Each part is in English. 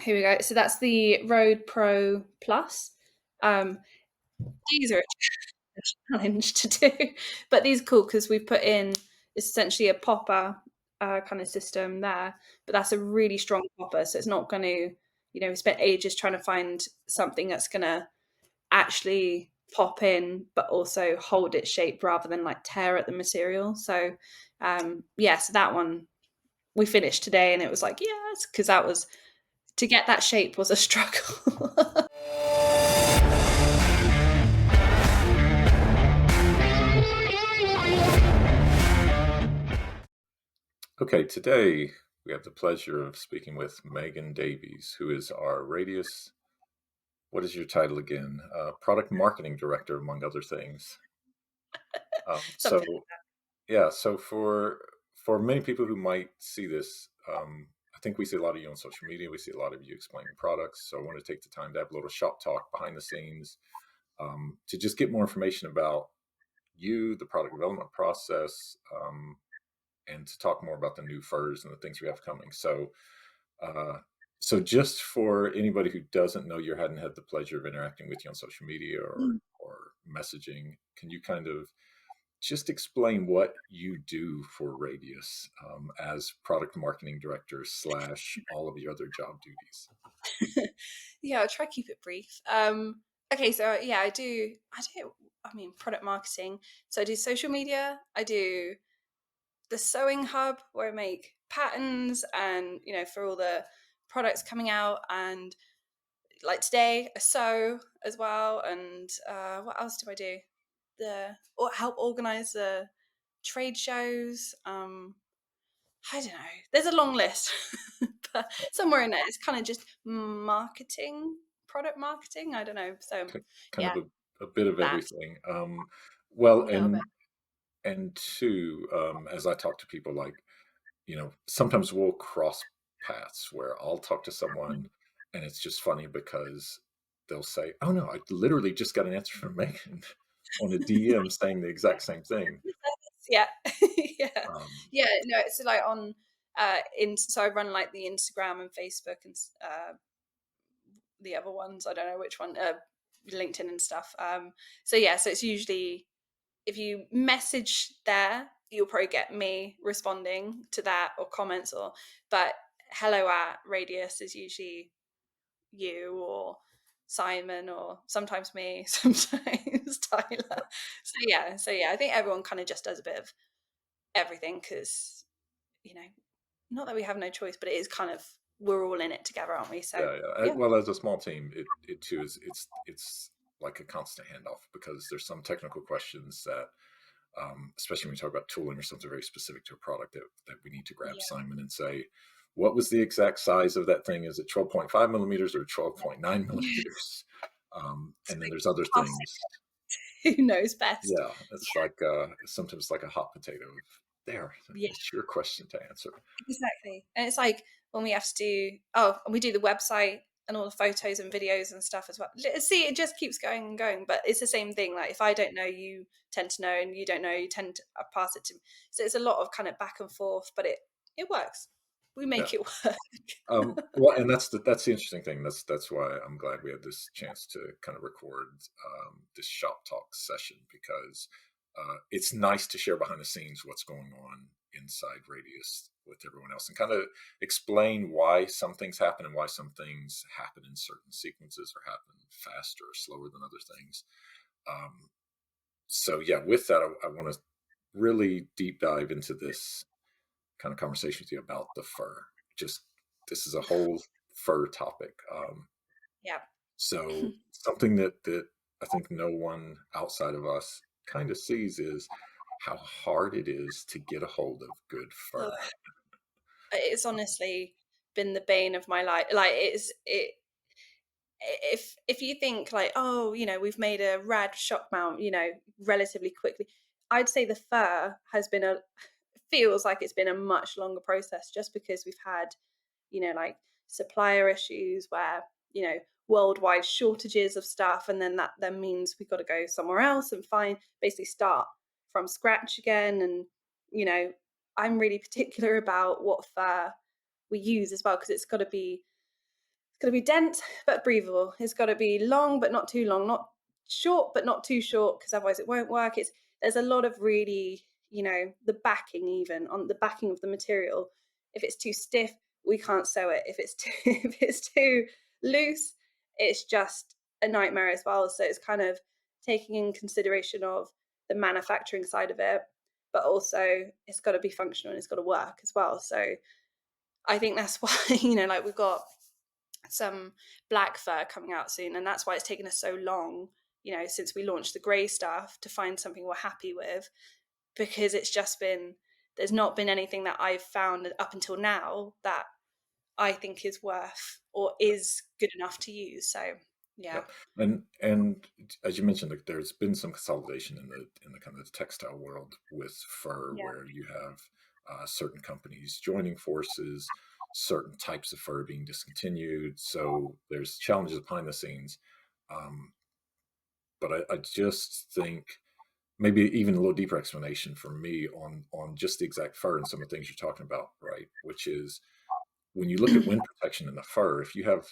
Here we go. So that's the Road Pro Plus. Um, these are a challenge to do, but these are cool because we've put in it's essentially a popper kind of system there, but that's a really strong popper, so it's not going to, we spent ages trying to find something that's going to actually pop in, but also hold its shape rather than like tear at the material. So, so that one we finished today, and it was like yes, because that was to get that shape was a struggle. Okay, today we have the pleasure of speaking with Megan Davies, who is our Radius. What is your title again? Product Marketing Director, among other things. Something. Yeah. So for many people who might see this, I think we see a lot of you on social media. We see a lot of you explaining products. So I want to take the time to have a little shop talk behind the scenes, to just get more information about you, the product development process, and to talk more about the new furs and the things we have coming. Uh, so just for anybody who doesn't know you, hadn't had the pleasure of interacting with you on social media or messaging, can you kind of just explain what you do for Radius, as product marketing director slash all of your other job duties? Yeah, I'll try to keep it brief. Okay, so yeah, I mean, product marketing. So I do social media. I do the sewing hub where I make patterns and for all the products coming out, and like today I sew as well. And what else do I do? Or help organize the trade shows. I don't know. There's a long list, but somewhere in there, it's kind of just marketing, product marketing. I don't know. So, Kind yeah, of a bit of that everything. a Well, little bit. and two, as I talk to people, like, sometimes we'll cross paths where I'll talk to someone and it's just funny because they'll say, "Oh no, I literally just got an answer from Megan on a DM saying the exact same thing." Yeah, yeah, Um, yeah. No, it's like on so I run like the Instagram and Facebook and the other ones. I don't know which one, LinkedIn and stuff. So yeah, so it's usually if you message there, you'll probably get me responding to that or comments but hello at Radius is usually you or Simon or sometimes me, sometimes Tyler. So yeah, I think everyone kind of just does a bit of everything because, you know, not that we have no choice, but it is kind of we're all in it together, aren't we? So yeah, yeah. yeah. Well, as a small team, it too is it's like a constant handoff because there's some technical questions that, especially when we talk about tooling or something very specific to a product that we need to grab Yeah. Simon and say, what was the exact size of that thing? Is it 12.5 millimeters or 12.9 millimeters? And then there's other things. Who knows best? Yeah, it's like sometimes like a hot potato. There, Yeah. it's your question to answer. Exactly. And it's like when we have to and we do the website and all the photos and videos and stuff as well. See, it just keeps going and going, but it's the same thing. Like if I don't know, you tend to know, and you don't know, you tend to pass it to me. So it's a lot of kind of back and forth, but it works. We Yeah. make it work. Well, and that's the interesting thing. That's why I'm glad we had this chance to kind of record, this shop talk session because it's nice to share behind the scenes what's going on inside Radius with everyone else and kind of explain why some things happen and why some things happen in certain sequences or happen faster or slower than other things. Um, so yeah, with that, I want to really deep dive into this kind of conversation with you about the fur. Just this is a whole fur topic. Yeah. So something that I think no one outside of us kind of sees is how hard it is to get a hold of good Ugh. fur. It's honestly been the bane of my life. Like if you think like, oh, we've made a rad shock mount, relatively quickly, I'd say the fur has been feels like it's been a much longer process just because we've had, like supplier issues where, worldwide shortages of stuff. And then that then means we've got to go somewhere else and basically start from scratch again. And, you know, I'm really particular about what fur we use as well, because it's got to be got to be dense but breathable. It's got to be long but not too long, not short but not too short, because otherwise it won't work. It's There's a lot of really, the backing, even on the backing of the material. If it's too stiff, we can't sew it. If it's too if it's too loose, it's just a nightmare as well. So it's kind of taking in consideration of the manufacturing side of it, but also it's got to be functional and it's got to work as well. So I think that's why, like we've got some black fur coming out soon, and that's why it's taken us so long, since we launched the grey stuff, to find something we're happy with, because it's just been there's not been anything that I've found up until now that I think is worth or is good enough to use. So Yeah, yeah. and as you mentioned, like, there's been some consolidation in the kind of the textile world with fur, Yeah. where you have certain companies joining forces, certain types of fur being discontinued. So there's challenges behind the scenes. Um, but I just think maybe even a little deeper explanation for me on just the exact fur and some of the things you're talking about, right? Which is when you look at wind protection in the fur, if you have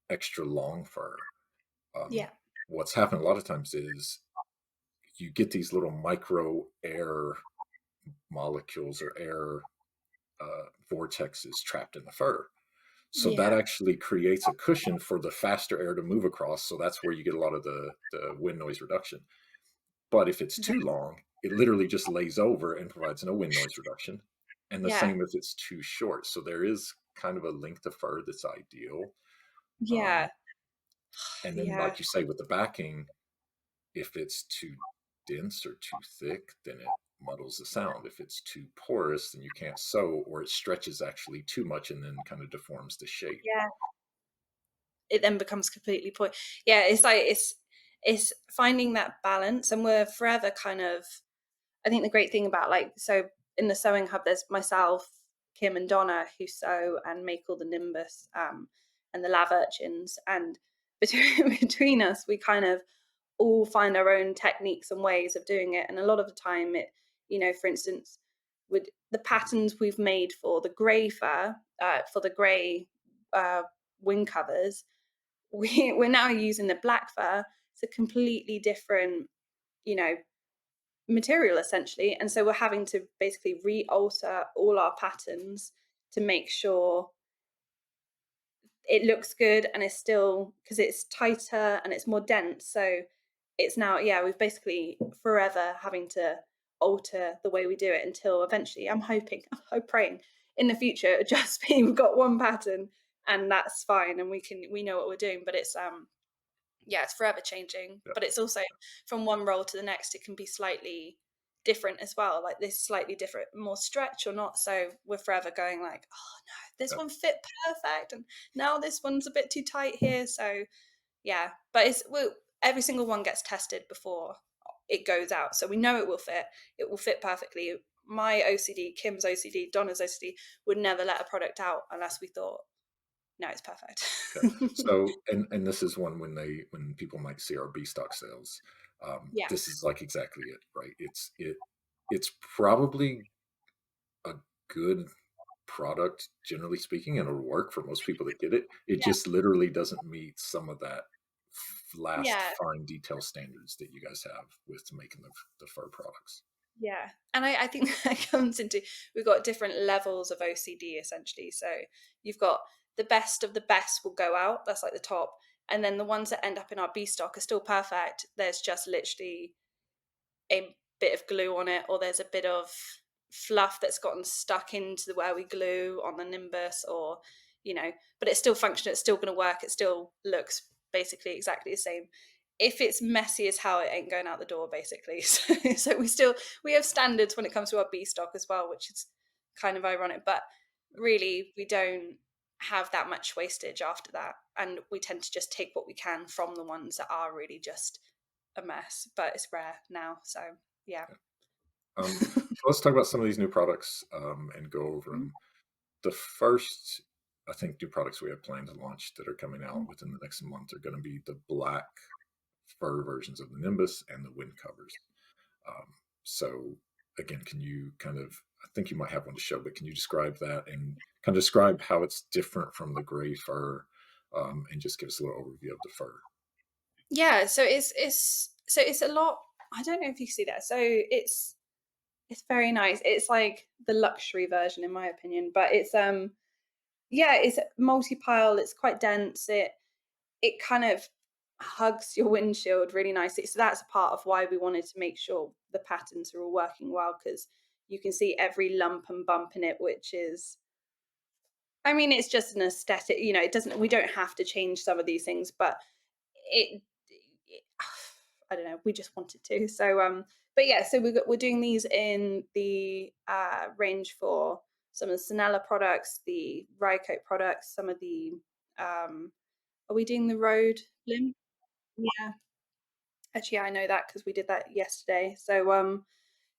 extra long fur, um, Yeah. what's happened a lot of times is you get these little micro air molecules or air vortexes trapped in the fur. So that Yeah. actually creates a cushion for the faster air to move across. So that's where you get a lot of the wind noise reduction. But if it's too long, it literally just lays over and provides no wind noise reduction. And the Yeah. same if it's too short. So there is kind of a length of fur that's ideal. Um, Yeah. and then, Yeah. like you say, with the backing, if it's too dense or too thick, then it muddles the sound. If it's too porous, then you can't sew, or it stretches actually too much and then kind of deforms the shape. Yeah. It then becomes completely point. Yeah, it's like it's finding that balance, and we're forever kind of. I think the great thing about, like, so in the sewing hub, there's myself, Kim, and Donna who sew and make all the Nimbus, and the Lav Urchins, and between between us, we kind of all find our own techniques and ways of doing it. And a lot of the time, for instance, with the patterns we've made for the grey fur, for the grey uh, wing covers, we're now using the black fur. It's a completely different, you know, material essentially, and so we're having to basically re-alter all our patterns to make sure it looks good, and it's still, because it's tighter and it's more dense. So it's now, yeah, we've basically forever having to alter the way we do it until eventually, I'm hoping, I'm praying, in the future it'll just be we've got one pattern and that's fine, and we know what we're doing. But it's yeah, it's forever changing. Yeah, But it's also, from one role to the next, it can be slightly different as well. Like this slightly different, more stretch or not. So we're forever going like, oh no, this yeah, one fit perfect, and now this one's a bit too tight here. So yeah, but every single one gets tested before it goes out, so we know it will fit. It will fit perfectly. My OCD, Kim's OCD, Donna's OCD would never let a product out unless we thought, no, it's perfect. yeah. So, and this is one when people might see our B stock sales. Yeah, This is like exactly it, right? It's probably a good product, generally speaking, and it'll work for most people that get it. It yeah, just literally doesn't meet some of that last yeah. fine detail standards that you guys have with making the fur products. Yeah. And I think that comes into, we've got different levels of OCD essentially. So you've got the best of the best will go out. That's like the top. And then the ones that end up in our B stock are still perfect. There's just literally a bit of glue on it, or there's a bit of fluff that's gotten stuck into where we glue on the Nimbus, or, but it's still functional. It's still going to work. It still looks basically exactly the same. If it's messy as hell, it ain't going out the door, basically. So we have standards when it comes to our B stock as well, which is kind of ironic. But really, we don't have that much wastage after that, and we tend to just take what we can from the ones that are really just a mess. But it's rare now, so yeah. So let's talk about some of these new products and go over them. The first, I think, new products we have planned to launch that are coming out within the next month are going to be the black fur versions of the Nimbus and the wind covers. Um, so again, can you kind of, I think you might have one to show, but can you describe that and kind of describe how it's different from the gray fur, and just give us a little overview of the fur. Yeah, so it's a lot. I don't know if you see that. So it's very nice. It's like the luxury version, in my opinion, but it's yeah, it's multi-pile. It's quite dense. It kind of hugs your windshield really nicely. So that's a part of why we wanted to make sure the patterns are all working well, because you can see every lump and bump in it, which is, I mean, it's just an aesthetic. It doesn't. We don't have to change some of these things, but it I don't know. We just wanted to. But yeah. So we're doing these in the range for some of the Sonella products, the Rycoat products, some of the. Are we doing the road limb? Yeah. Actually, I know that because we did that yesterday.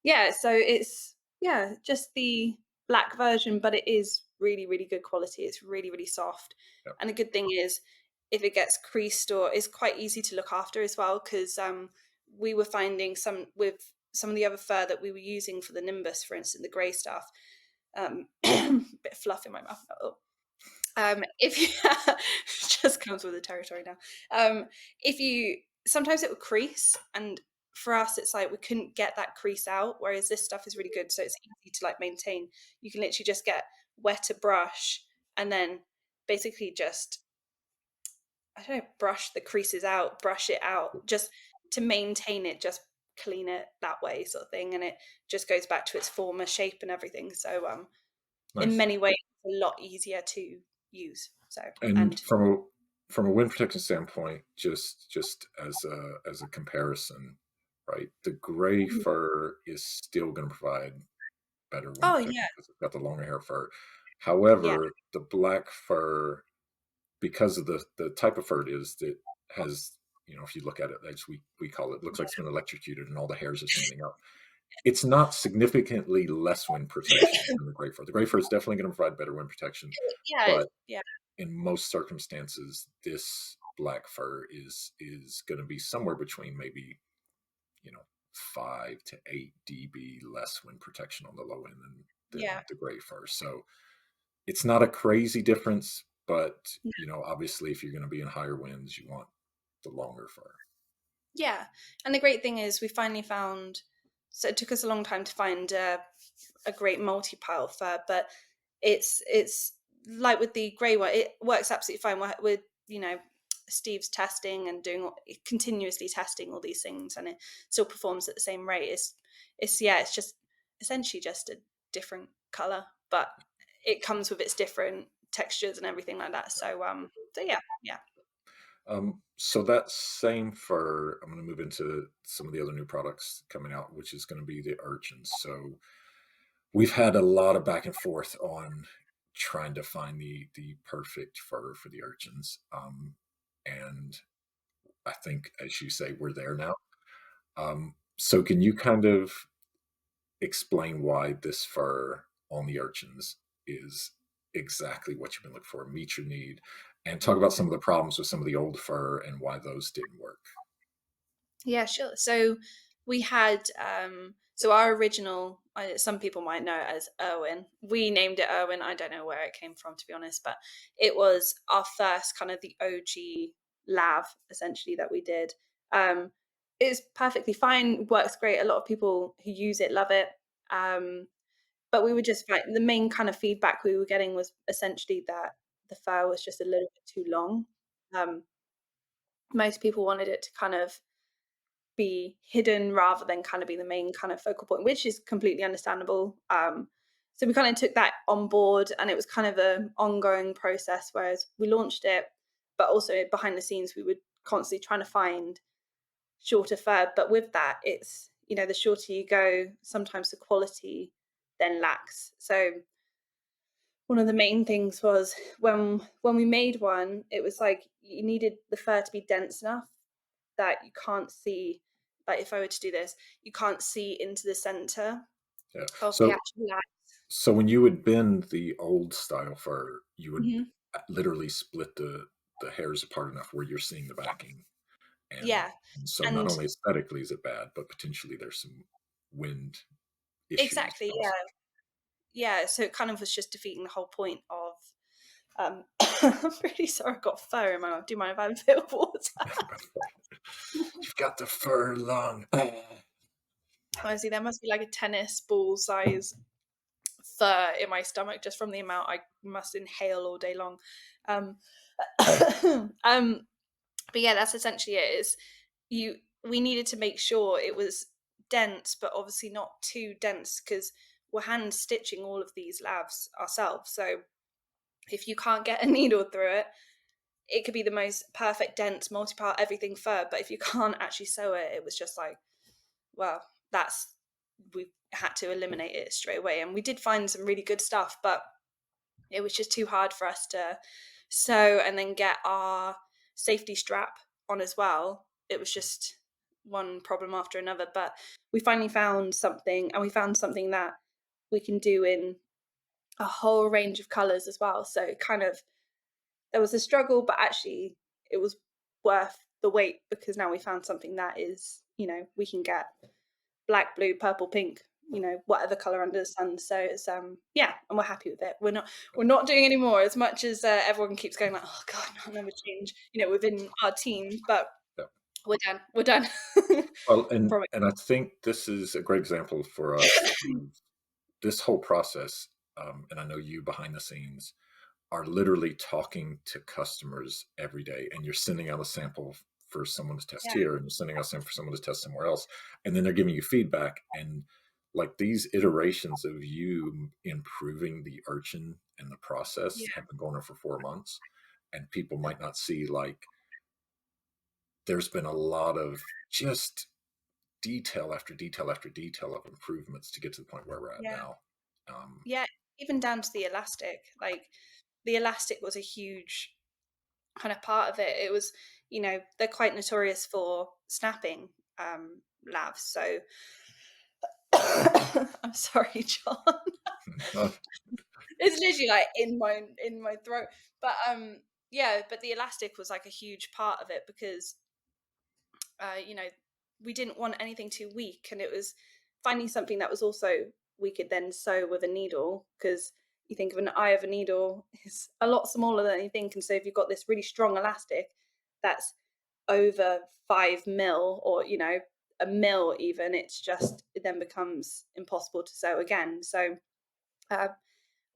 Yeah, so it's, yeah, just the black version, but it is really, really good quality. It's really, really soft. Yeah. And the good thing is, if it gets creased, or it's quite easy to look after as well, because we were finding some with some of the other fur that we were using for the Nimbus, for instance, the grey stuff. Bit of fluff in my mouth. Oh. If you just comes with the territory now. If you Sometimes it would crease, and for us it's like we couldn't get that crease out, whereas this stuff is really good, so it's easy to like maintain. You can literally just get wet a brush and then basically just, I don't know, brush the creases out, brush it out, just to maintain it, just clean it that way, sort of thing, and it just goes back to its former shape and everything. In Nice. many ways a lot easier to use. So And and from a wind protection standpoint, just as a comparison, right? The gray fur is still going to provide better wind oh protection yeah, because it's got the longer hair fur. yeah, However, the black fur, because of the type of fur it is, that has, if you look at it, as we call it, looks like it's been electrocuted and all the hairs are standing up. It's not significantly less wind protection than the gray fur. The gray fur is definitely going to provide better wind protection, yeah, but yeah, in most circumstances, this black fur is going to be somewhere between maybe, 5 to 8 dB less wind protection on the low end than yeah, the gray fur. So it's not a crazy difference, but yeah. obviously, if you're going to be in higher winds, you want the longer fur. Yeah. And the great thing is we finally found. So it took us a long time to find a great multi-pile fur, but it's like with the grey one, it works absolutely fine. With Steve's testing and doing continuously testing all these things, and it still performs at the same rate. It's just essentially just a different color, but it comes with its different textures and everything like that. So yeah, yeah. So that same fur, I'm going to move into some of the other new products coming out, which is going to be the Urchins. So we've had a lot of back and forth on trying to find the perfect fur for the Urchins, and I think, as you say, we're there now. So can you kind of explain why this fur on the Urchins is exactly what you've been looking for, meet your need, and talk about some of the problems with some of the old fur and why those didn't work? Yeah, sure. So we had so our original, some people might know it as Irwin. We named it Irwin. I don't know where it came from, to be honest, but it was our first kind of the OG lav essentially that we did. Um it's perfectly fine, works great. A lot of people who use it love it. Um but we were just like, the main kind of feedback we were getting was essentially that the fur was just a little bit too long. Um Most people wanted it to kind of be hidden rather than kind of be the main kind of focal point, which is completely understandable. So we kind of took that on board, and it was kind of an ongoing process. Whereas we launched it, but also behind the scenes, we were constantly trying to find shorter fur. But with that, it's, the shorter you go, sometimes the quality then lacks. So one of the main things was, when we made one, it was like you needed the fur to be dense enough that you can't see, like if I were to do this, you can't see into the center Yeah. of the So actual line. so when you would bend the old style fur, you would Mhm. literally split the hairs apart enough where you're seeing the backing, and, Yeah, and so not and only aesthetically is it bad, but potentially there's some wind issues exactly, yeah. also. Yeah, so it kind of was just defeating the whole point of I'm really sorry I've got fur in my mouth. Do you mind if I have a bit of water? You've got the fur lung. Honestly, there must be like a tennis ball size fur in my stomach just from the amount I must inhale all day long. Um, um, but yeah, that's essentially it. Is you we needed to make sure it was dense, but obviously not too dense because we're hand stitching all of these lavs ourselves. So if you can't get a needle through it, it could be the most perfect dense multi-part everything fur, but if you can't actually sew it, it was just like, well, that's we had to eliminate it straight away. And we did find some really good stuff, but it was just too hard for us to sew and then get our safety strap on as well. It was just one problem after another. But we finally found something, and we found something that we can do in a whole range of colors as well. So kind of there was a struggle, but actually it was worth the wait because now we found something that is, we can get black, blue, purple, pink, whatever color under the sun. So it's yeah, and we're happy with it. We're not doing any more as much as everyone keeps going like, oh god, I'll never change, within our team, but Yeah. we're done. Well, and Promise. and I think this is a great example for us of this whole process. And I know you behind the scenes are literally talking to customers every day, and you're sending out a sample for someone to test Yeah, here, and you're sending out something for someone to test somewhere else, and then they're giving you feedback. And like these iterations of you improving the Urchin and the process yeah, have been going on for 4 months, and people might not see like there's been a lot of just detail after detail after detail of improvements to get to the point where we're at yeah, now. Um, yeah. Even down to the elastic, like the elastic was a huge kind of part of it. It was, they're quite notorious for snapping lavs. So I'm sorry, John. uh, It's literally like in my throat. But yeah, but the elastic was like a huge part of it because uh, you know, we didn't want anything too weak, and it was finding something that was also we could then sew with a needle because you think of an eye of a needle is a lot smaller than you think, and so if you've got this really strong elastic that's over 5 mil or a mil even, it then becomes impossible to sew again. So uh,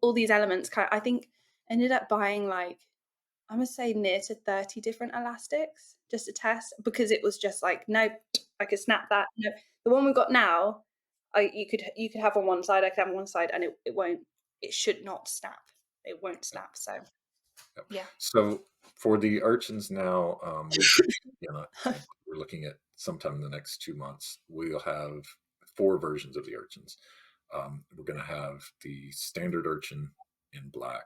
all these elements I think ended up buying like I must say near to 30 different elastics just to test because it was just like, nope, I could snap that. No, the one we've got now, you could have on one side, I could have on one side, and it should not snap. It won't snap. So Yep. yeah. So for the Urchins now, we're looking at sometime in the next 2 months, we'll have 4 versions of the Urchins. We're going to have the standard Urchin in black,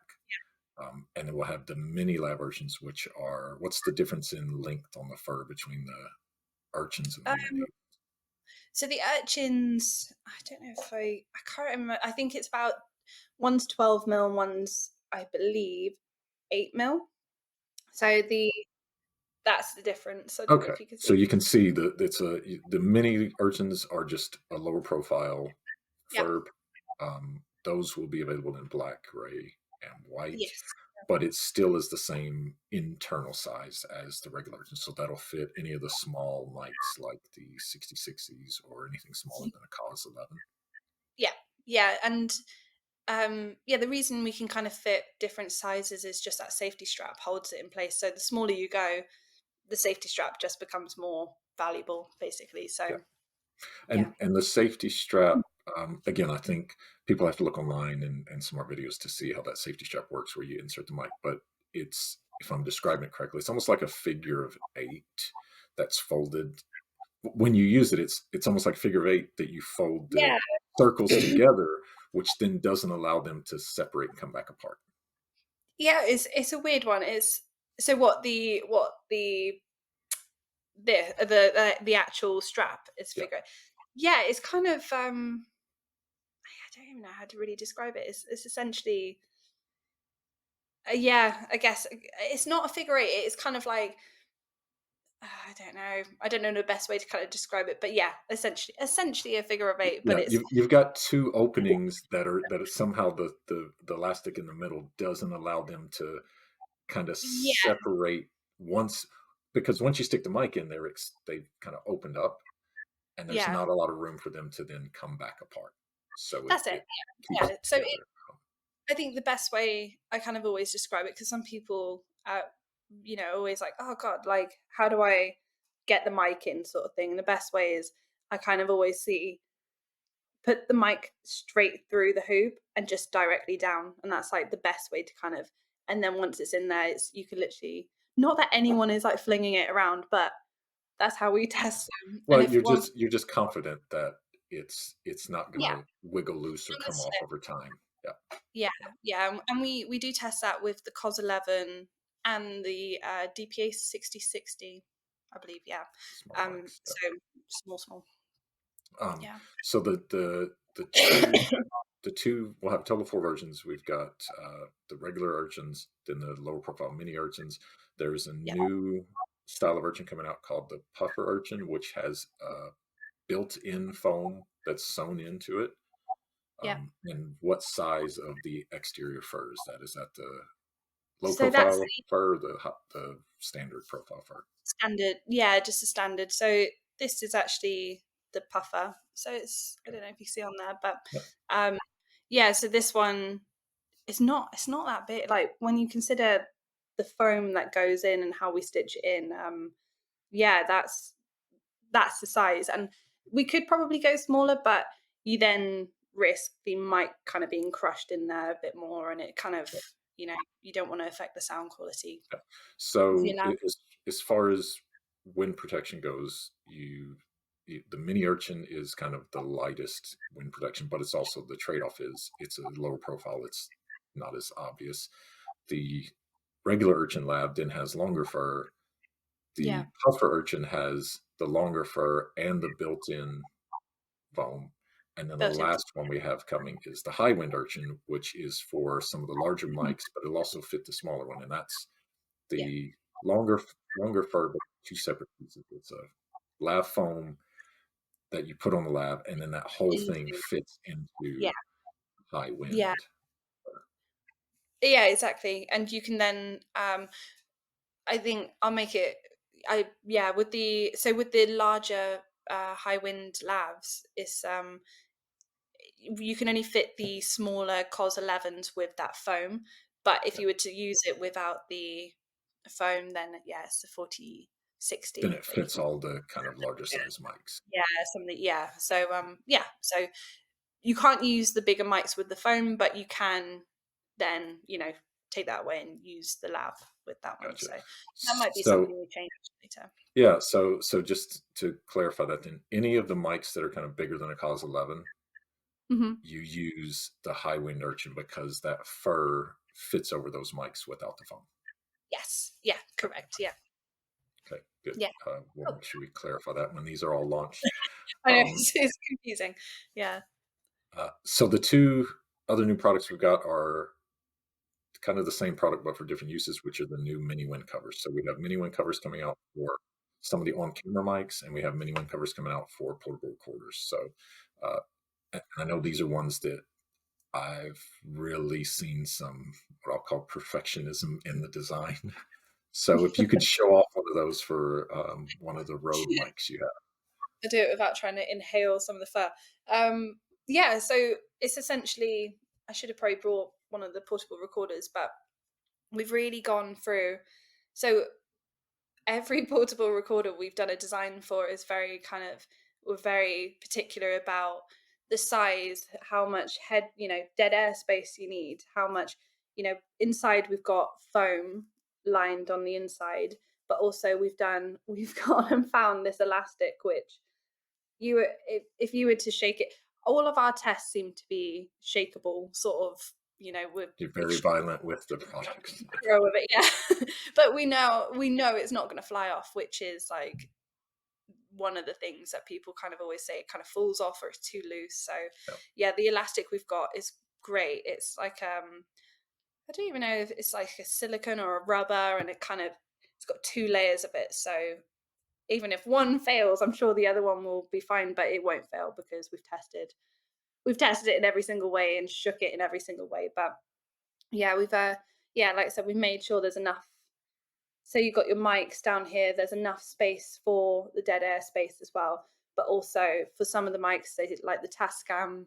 and then we'll have the mini lab Urchins, which are what's the difference in length on the fur between the Urchins and the Um, mini? so the urchins, I don't know if I can't remember. I think it's about one's 12 mil and one's, I believe, 8 mil. So that's the difference. I don't know Okay, if you can so see. you can see the mini Urchins are just a lower profile Yeah. fur. Those will be available in black, gray, and white, Yes. but it still is the same internal size as the regular Urchin, so that'll fit any of the small mics like the 6060s or anything smaller than a Cause 11. Yeah. Yeah. And yeah, the reason we can kind of fit different sizes is just that safety strap holds it in place. So the smaller you go, the safety strap just becomes more valuable, basically. Yeah. So yeah, And the safety strap, again, I think people have to look online and some more videos to see how that safety strap works, where you insert the mic. But it's, if I'm describing it correctly, it's almost like a figure of eight that's folded. When you use it, it's almost like figure of eight that you fold the yeah, circles together, which then doesn't allow them to separate and come back apart. yeah. It's a weird one. Is so the actual strap is Yeah. figure. Yeah, it's kind of I don't even know how to really describe it. It's essentially yeah, I guess it's not a figure eight. It's kind of like I don't know the best way to kind of describe it, but yeah, essentially a figure of eight, but Yeah, it's you've got two openings that are somehow the elastic in the middle doesn't allow them to kind of yeah, separate once, because once you stick the mic in there, they kind of opened up, and there's yeah, not a lot of room for them to then come back apart. So that's it. it keeps Yeah. it So together. I think the best way I kind of always describe it, because some people, always like, oh God, like, how do I get the mic in, sort of thing. And the best way is I kind of always see put the mic straight through the hoop and just directly down. And that's like the best way to kind of, and then once it's in there, you can literally, not that anyone is like flinging it around, but that's how we test them. And Well, if one, you're just confident that it's not yeah, gonna wiggle loose or gonna come off slip. over time. Yeah, Yeah, yeah, and we do test that with the COS 11 and the DPA 6060, I believe. Yeah, small mics. Yeah. so small, Um, yeah, so the two we'll have a total of four versions. We've got the regular urchins, then the lower profile mini urchins. There's a yeah, new style of urchin coming out called the puffer urchin, which has built-in foam that's sewn into it. yeah. And what size of the exterior fur is that? Is that the low So that's profile fur, or the standard profile fur? standard, yeah, just a standard. So this is actually the puffer. So it's, I Okay. don't know if you see on there, but Yeah. um, yeah. So this one is not. It's not that big. Like when you consider the foam that goes in and how we stitch it in. Yeah, that's the size, and we could probably go smaller, but you then risk the mic kind of being crushed in there a bit more, and it kind of, you don't want to affect the sound quality Yeah. of your So lab. as far as wind protection goes, the mini urchin is kind of the lightest wind protection, but it's also the trade-off is it's a lower profile. It's not as obvious. The regular urchin lab then has longer fur. Yeah, The puffer urchin has the longer fur and the built-in foam. And then the built in. last one we have coming is the high wind urchin, which is for some of the larger mics, but it'll also fit the smaller one. And that's Yeah, the longer fur, but two separate pieces. It's a lav foam that you put on the lab, and then that whole thing into, fits yeah, into high yeah, wind. yeah, exactly. And you can then, I think I'll make it. With the larger high wind lavs, it's you can only fit the smaller COS 11s with that foam. But if Yeah. you were to use it without the foam, then yeah, it's a Then 4060 it that you fits can. all the kind of larger size mics. Yeah, something. Yeah. So so you can't use the bigger mics with the foam, but you can then take that away and use the lav with that one. Gotcha. So that might be So something we change later. yeah, so just to clarify that, then any of the mics that are kind of bigger than a cause 11, Hmm. you use the high wind urchin because that fur fits over those mics without the foam. Yes. Yeah. Correct. Yeah. Okay, good. Yeah. We'll Cool. make sure we clarify that when these are all launched. I know Um, it's confusing. Yeah. so the two other new products we've got are kind of the same product but for different uses, which are the new mini wind covers. So we have mini wind covers coming out for some of the on-camera mics, and we have mini wind covers coming out for portable recorders. So uh, and I know these are ones that I've really seen some what I'll call perfectionism in the design. So if you could show off one of those for one of the Rode mics you have. I do it without trying to inhale some of the fur. Yeah, so it's essentially, I should have probably brought one of the portable recorders, but we've really gone through. So every portable recorder we've done a design for is very kind of, we're very particular about the size, how much dead air space you need, how much, inside we've got foam lined on the inside, but also we've gone and found this elastic which if you were to shake it, all of our tests seem to be shakeable, sort of, we're You're very extremely violent with the products. pro of it, yeah. But we know it's not going to fly off, which is like one of the things that people kind of always say it kind of falls off or it's too loose. So Yeah. yeah, the elastic we've got is great. It's like I don't even know if it's like a silicone or a rubber, and it's got two layers of it. So even if one fails, I'm sure the other one will be fine, but it won't fail because we've tested it in every single way and shook it in every single way. But yeah, yeah, like I said, we've made sure there's enough. So you've got your mics down here, there's enough space for the dead air space as well. But also for some of the mics, they did like the Tascam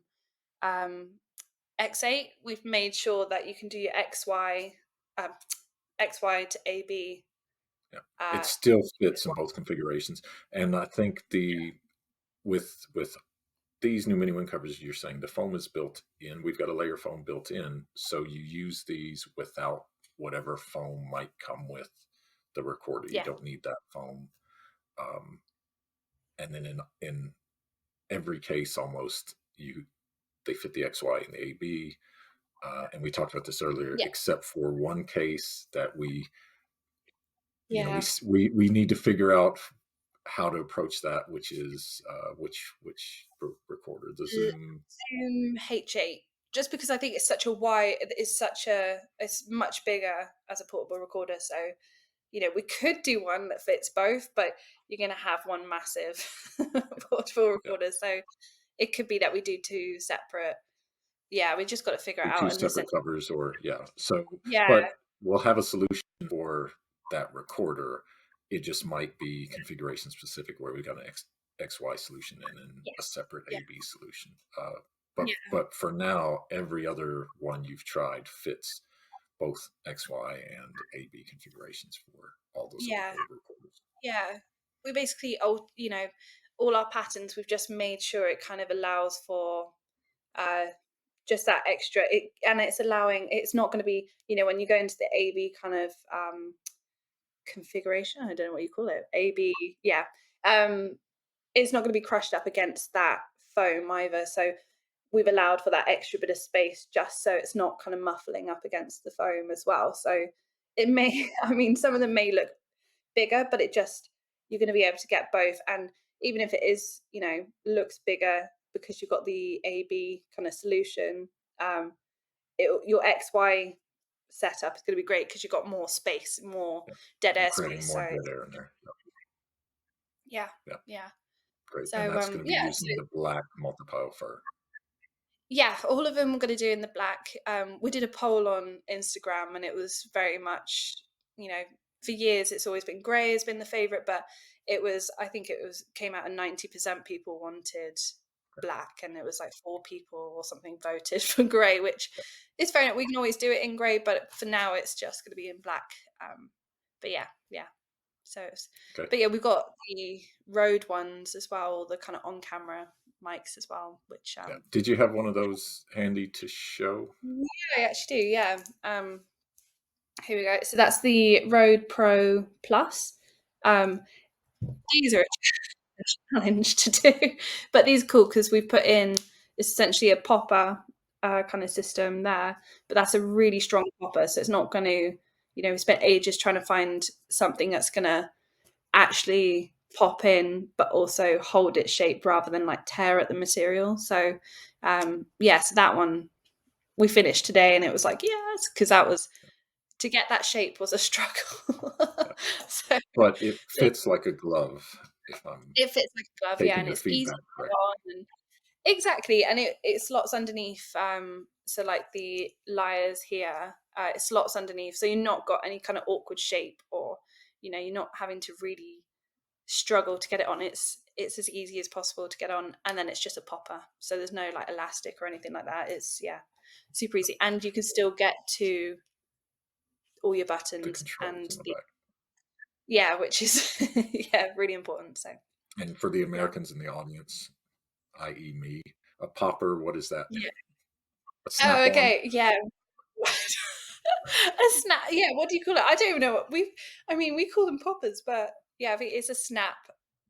um, X8, we've made sure that you can do your um, XY to AB. Yeah. It still fits in both configurations. And I think with these new mini wind covers, you're saying the foam is built in. We've got a layer foam built in, so you use these without whatever foam might come with the recorder. You Yeah, don't need that foam. And then in every case, almost they fit the XY and the AB. And we talked about this earlier, yeah, except for one case that we yeah. we need to figure out how to approach that, which is which recorder, the Zoom. Zoom H8. Just because I think it's much bigger as a portable recorder. So, we could do one that fits both, but you're going to have one massive portable Yeah, recorder. So it could be that we do two separate. Yeah, we just got to figure it two out. And separate covers, or yeah. So, yeah, but we'll have a solution for that recorder. It just might be configuration specific, where we got an XY solution and then a yes, separate yeah, AB solution. yeah, But for now, every other one you've tried fits both XY and AB configurations for all those other yeah. recorders. Yeah, we basically, all our patterns, we've just made sure it kind of allows for uh, just that extra, and it's not going to be, when you go into the AV kind of configuration, I don't know what you call it, AB, yeah, um, it's not going to be crushed up against that foam either. So we've allowed for that extra bit of space just so it's not kind of muffling up against the foam as well. So it may, I mean, some of them may look bigger, but you're going to be able to get both. And even if it is, looks bigger because you've got the AB kind of solution, your XY setup is going to be great because you've got more space, more Yeah. dead You're air creating space. more So dead air in there. yeah, Yeah, yeah. great. And So that's going to be yeah, using the black multi-pile fur. yeah, all of them we're going to do in the black. We did a poll on Instagram, and it was very much, for years it's always been grey has been the favorite, but I think it was came out and 90% people wanted black, and it was like 4 people or something voted for grey, which is fair enough. We can always do it in grey, but for now it's just going to be in black. But yeah, yeah. So, Okay. but yeah, we've got the Rode ones as well, the kind of on camera mics as well, which Yeah. Did you have one of those handy to show? yeah, I actually do. Yeah. Here we go. So that's the Rode Pro Plus. Um, these are a challenge to do, but these are cool because we've put in essentially a popper kind of system there, but that's a really strong popper, so it's not going to, we spent ages trying to find something that's going to actually pop in, but also hold its shape rather than like tear at the material. So, yeah, so that one we finished today, and it was like yes, because that was to get that shape was a struggle. Yeah. So But it fits like a glove, if I'm it fits like a glove, yeah, taking and the it's easy feedback to correct. put on. And exactly, and it slots underneath. So like the layers here, it slots underneath, so you're not got any kind of awkward shape, or you're not having to really struggle to get it on. It's as easy as possible to get on, and then it's just a popper, so there's no like elastic or anything like that. It's yeah, super easy, and you can still get to all your The buttons controls and in the the back. yeah, which is yeah, really important. So And for the yeah, Americans in the audience, i.e., me, a popper, what is that? yeah. A Oh, snap on? okay, yeah. A snap. Yeah, what do you call it? I don't even know what I mean, we call them poppers, but yeah, I think it's a snap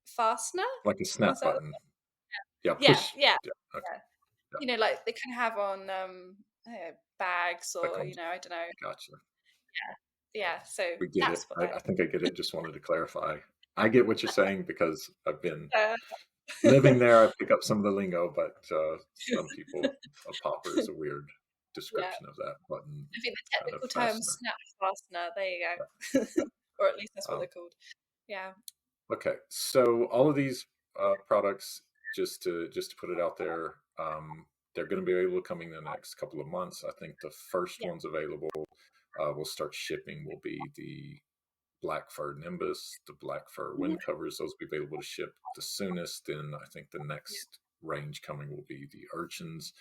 fastener. Like a Is snap that? button. Yeah, Yeah, push. yeah, Yeah, okay. yeah. Yeah. Like they can have on bags, That or comes. I don't know. Gotcha. Yeah. So We get it. that's what I think I get it. Just wanted to clarify. I get what you're saying because I've been uh, living there. I pick up some of the lingo, but some people, a popper is a weird yeah. description of that button I think the kind of technical term fastener. snap fastener. There you Yeah, go. yeah. Or at least that's what Um, they're called. Yeah. Okay, so all of these products, just to put it out there, they're going to be able to come in the next couple of months. I think the first Yeah. ones available will start shipping will be the black fur Nimbus, the black fur Mhm. wind covers. Those will be available to ship the soonest. Then I think the Yeah. next range coming will be the Urchins,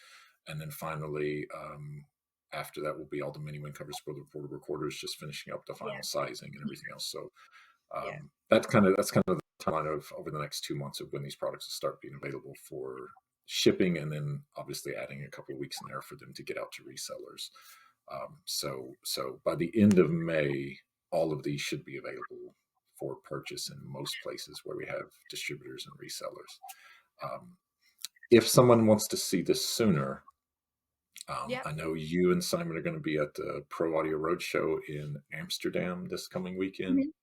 and then finally, after that will be all the mini wind covers for the recorders, just finishing up the Yeah. final sizing and everything else. So Yeah. that's kind of the timeline of over the next 2 months of when these products will start being available for shipping, and then obviously adding a couple of weeks in there for them to get out to resellers. So by the end of May, all of these should be available for purchase in most places where we have distributors and resellers. Um, if someone wants to see this sooner, Yeah. I know you and Simon are going to be at the Pro Audio Roadshow in Amsterdam this coming weekend. Mhm.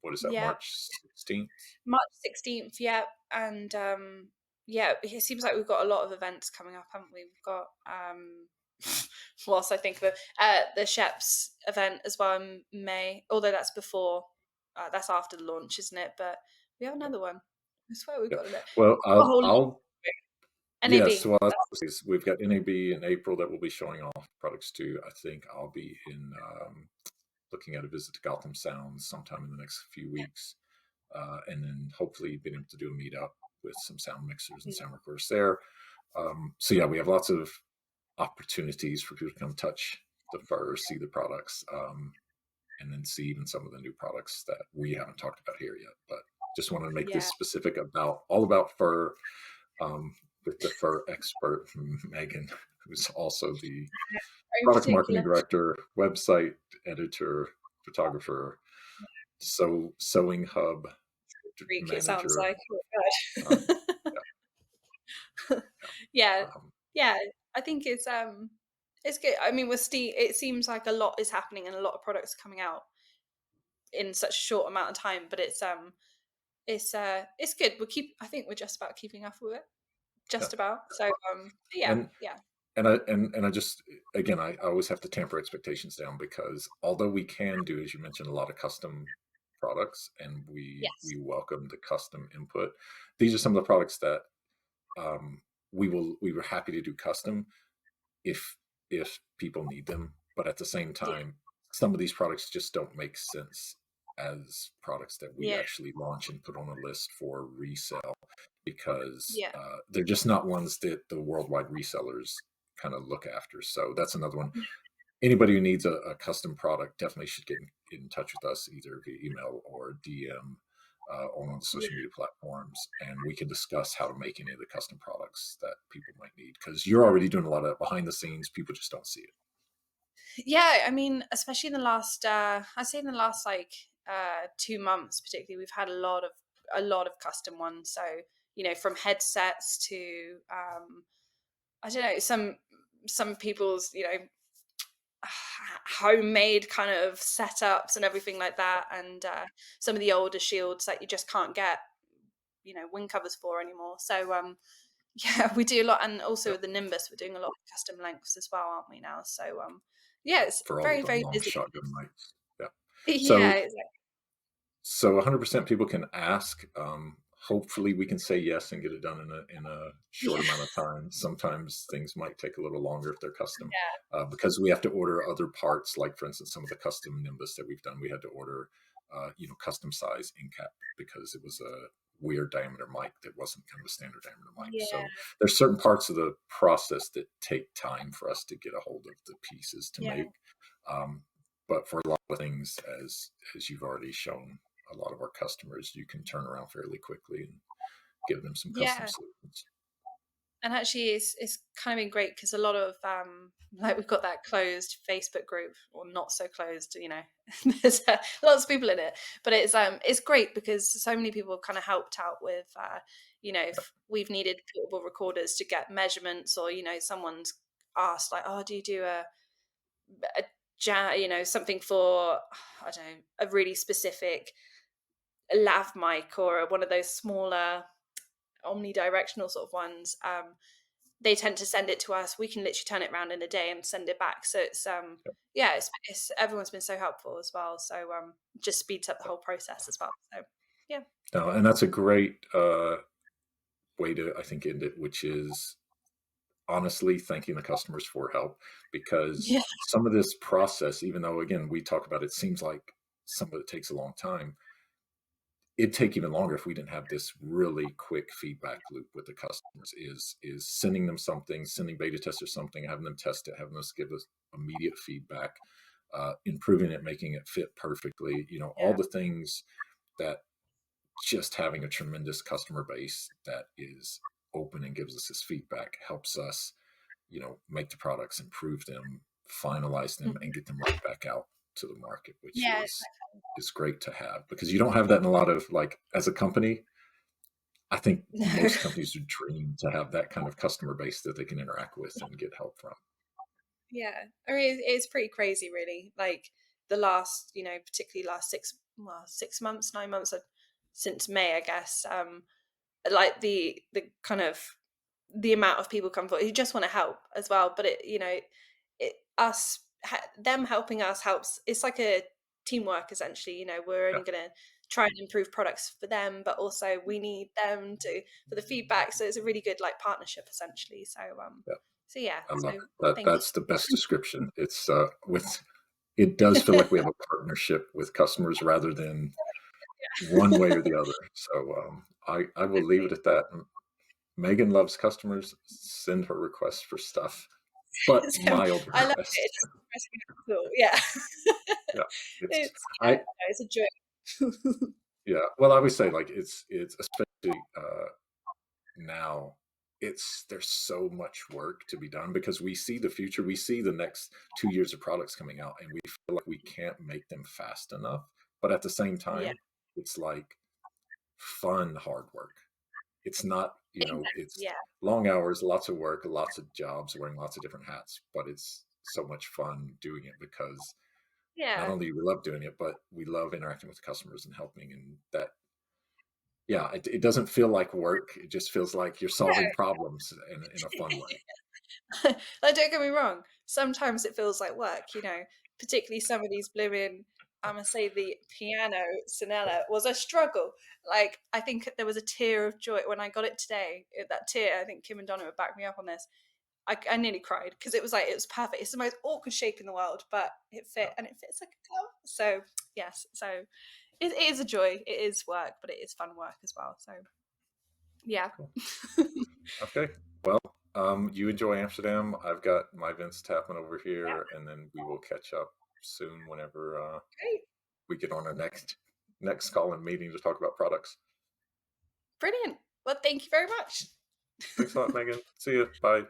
What is that, Yeah. March 16th? March 16th, yeah. And yeah, it seems like we've got a lot of events coming up, haven't we? We've got whilst I think of the Sheps event as well in May, although that's before that's after the launch, isn't it? But we have another one. I swear we've Yeah. got Well, a whole lot. yes. NAB. Well, we've got NAB in April that will be showing off products too. I think I'll be looking at a visit to Gotham Sounds sometime in the next few weeks, and then hopefully being able to do a meetup with some sound mixers and Yeah. sound recorders there. So yeah, we have lots of opportunities for people to come touch the fur, see the products, and then see even some of the new products that we haven't talked about here yet. But just want to make this Yeah. specific all about fur, with the fur expert Megan, who's also the Very product marketing particular. director, website editor, photographer, sewing hub Freak, it sounds manager. like. Um, Oh, yeah, yeah, um, yeah. I think it's good. I mean, it seems like a lot is happening and a lot of products coming out in such a short amount of time. But it's good. I think we're just about keeping up with it, yeah. just about. So yeah, And yeah, and I just, again, I always have to tamper expectations down, because although we can do, as you mentioned, a lot of custom products, and we yes, welcome the custom input, these are some of the products that um, we were happy to do custom if people need them. But at the same yeah, time, some of these products just don't make sense as products that we yeah, actually launch and put on a list for resale, because yeah, they're just not ones that the worldwide resellers kind of look after. So that's another one. Anybody who needs a custom product definitely should get in touch with us, either via email or DM, on one of the yeah. social media platforms, and we can discuss how to make any of the custom products that people might need, because you're already doing a lot of behind the scenes. People just don't see it. Yeah, I mean, especially in the last, I'd say in the last like 2 months, particularly, we've had a lot of custom ones. So from headsets to I don't know, some people's homemade kind of setups and everything like that, and some of the older shields that you just can't get wing covers for anymore. So yeah, we do a lot, and also Yeah, with the Nimbus, we're doing a lot of custom lengths as well, aren't we now? So yeah, it's for all of very, the very long busy. shotgun mics. Yeah. Yeah, So exactly. 100% people can ask. Hopefully, we can say yes and get it done in a short Yeah, amount of time. Sometimes things might take a little longer if they're custom, yeah, because we have to order other parts. Like, for instance, some of the custom Nimbus that we've done, we had to order, custom size in cap, because it was a weird diameter mic that wasn't kind of a standard diameter mic. yeah, So there's certain parts of the process that take time for us to get a hold of the pieces to yeah, make. Um, but for a lot of things, as you've already shown a lot of our customers, you can turn around fairly quickly and give them some custom yeah. solutions. And actually, it's kind of been great because a lot of like we've got that closed Facebook group, or not so closed. There's lots of people in it, but it's great because so many people have kind of helped out with if we've needed portable recorders to get measurements, or someone's asked like, oh, do you do a something for I don't know, a really specific lav mic, or one of those smaller omnidirectional sort of ones. They tend to send it to us. We can literally turn it around in a day and send it back. So it's yeah, it's everyone's been so helpful as well. So just speeds up the whole process as well. So Yeah. No, and that's a great way to, I think, end it, which is honestly thanking the customers for help, because Yeah. some of this process, even though again we talk about it, seems like some of it takes a long time, it'd take even longer if we didn't have this really quick feedback loop with the customers. Is sending them something, sending beta testers something, having them test it, having us give us immediate feedback, improving it, making it fit perfectly, all Yeah. the things that just having a tremendous customer base that is open and gives us this feedback helps us, make the products, improve them, finalize them, Mhm. and get them right back out to the market, which Yeah. is great to have, because you don't have that in a lot of, like, as a company. I think No. most companies would dream to have that kind of customer base that they can interact with and get help from. Yeah, I mean, it's pretty crazy, really. Like the last, particularly last 6 months, 9 months, since May, I guess. Like the kind of the amount of people come forward who just want to help as well. But them helping us helps. It's like a teamwork essentially. We're Yeah, only going to try and improve products for them, but also we need them to for the feedback. So it's a really good like partnership essentially. yeah, So yeah. I love So it. That thank that's the best description. It's with it does feel like we have a partnership with customers rather than one way or the other. So I will leave it you. at that. Megan loves customers. Send her requests for stuff, but So mild I love requests. it. It's expressing it all. Yeah. Yeah, it's It's I it's a joy. yeah. Well, I always say, like, it's especially now. There's so much work to be done because we see the future. We see the next 2 years of products coming out, and we feel like we can't make them fast enough. But at the same Yeah, time, it's like fun hard work. It's not, exactly. it's Yeah, long hours, lots of work, lots of jobs, wearing lots of different hats, but it's so much fun doing it because not yeah. only do we love doing it, but we love interacting with customers and helping. And that, yeah, it doesn't feel like work. It just feels like you're solving problems in a fun way. Like, don't get me wrong. Sometimes it feels like work, particularly some of these blooming. I'm gonna say the piano Sonella was a struggle. Like, I think there was a tear of joy when I got it today. That tear, I think Kim and Donna would back me up on this. I nearly cried because it was perfect. It's the most awkward shape in the world, but it fit Yeah, and it fits like a glove. So yes, so it is a joy. It is work, but it is fun work as well. So yeah. cool. Okay. Well, you enjoy Amsterdam. I've got my events tapping over Yeah, here, and then we will catch up soon whenever great. we get on our next call and meeting to talk about products. Brilliant. Well, thank you very much. Thanks a lot, Megan. See you. Bye.